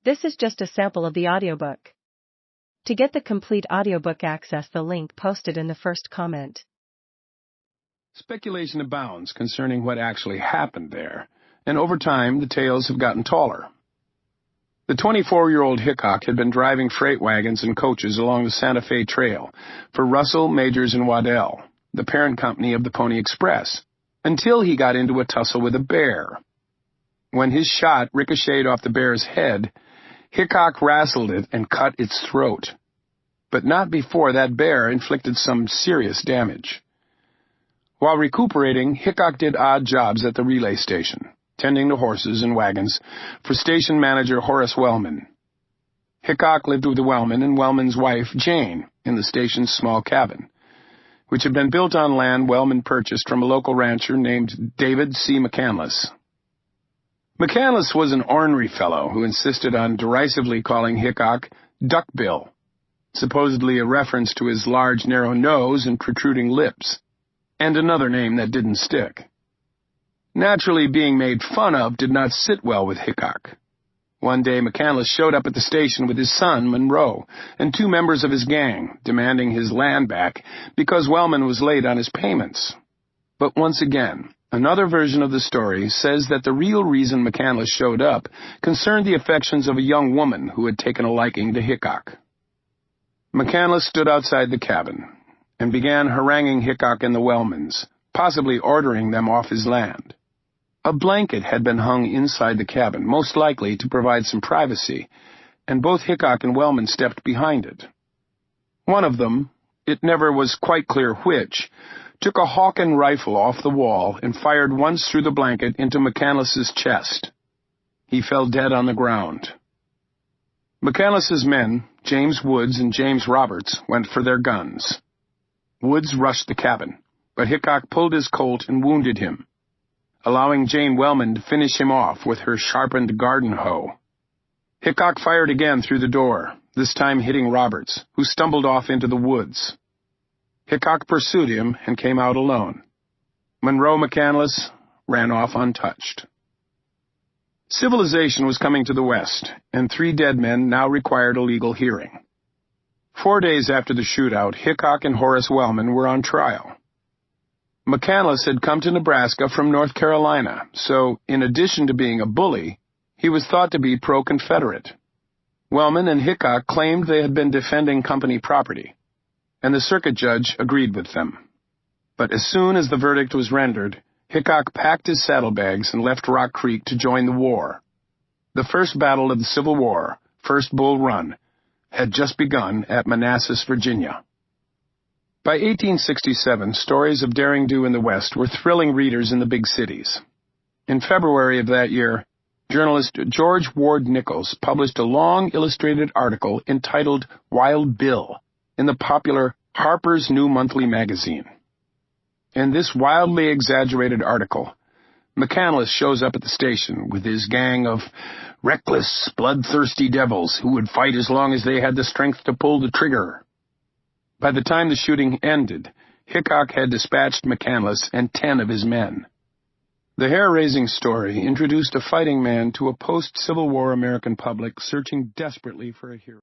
This is just a sample of the audiobook. To get the complete audiobook, access the link posted in the first comment. Speculation abounds concerning what actually happened there, and over time the tales have gotten taller. The 24-year-old Hickok had been driving freight wagons and coaches along the Santa Fe Trail for Russell, Majors, and Waddell, the parent company of the Pony Express, until he got into a tussle with a bear. When his shot ricocheted off the bear's head, Hickok wrestled it and cut its throat, but not before that bear inflicted some serious damage. While recuperating, Hickok did odd jobs at the relay station, tending to horses and wagons for station manager Horace Wellman. Hickok lived with Wellman and Wellman's wife, Jane, in the station's small cabin, which had been built on land Wellman purchased from a local rancher named David C. McCandless. McCandless was an ornery fellow who insisted on derisively calling Hickok Duck Bill, supposedly a reference to his large, narrow nose and protruding lips, and another name that didn't stick. Naturally, being made fun of did not sit well with Hickok. One day, McCandless showed up at the station with his son, Monroe, and 2 members of his gang, demanding his land back because Wellman was late on his payments. But once again, another version of the story says that the real reason McCandless showed up concerned the affections of a young woman who had taken a liking to Hickok. McCandless stood outside the cabin and began haranguing Hickok and the Wellmans, possibly ordering them off his land. A blanket had been hung inside the cabin, most likely to provide some privacy, and both Hickok and Wellman stepped behind it. One of them, it never was quite clear which, took a Hawken rifle off the wall and fired once through the blanket into McCandless's chest. He fell dead on the ground. McCandless's men, James Woods and James Roberts, went for their guns. Woods rushed the cabin, but Hickok pulled his Colt and wounded him, allowing Jane Wellman to finish him off with her sharpened garden hoe. Hickok fired again through the door, this time hitting Roberts, who stumbled off into the woods. Hickok pursued him and came out alone. Monroe McCandless ran off untouched. Civilization was coming to the west, and 3 dead men now required a legal hearing. 4 days after the shootout, Hickok and Horace Wellman were on trial. McCandless had come to Nebraska from North Carolina, so, in addition to being a bully, he was thought to be pro-Confederate. Wellman and Hickok claimed they had been defending company property, and the circuit judge agreed with them. But as soon as the verdict was rendered, Hickok packed his saddlebags and left Rock Creek to join the war. The first battle of the Civil War, First Bull Run, had just begun at Manassas, Virginia. By 1867, stories of derring-do in the West were thrilling readers in the big cities. In February of that year, journalist George Ward Nichols published a long illustrated article entitled Wild Bill in the popular Harper's New Monthly magazine. In this wildly exaggerated article, McCandless shows up at the station with his gang of reckless, bloodthirsty devils who would fight as long as they had the strength to pull the trigger. By the time the shooting ended, Hickok had dispatched McCandless and 10 of his men. The hair-raising story introduced a fighting man to a post-Civil War American public searching desperately for a hero.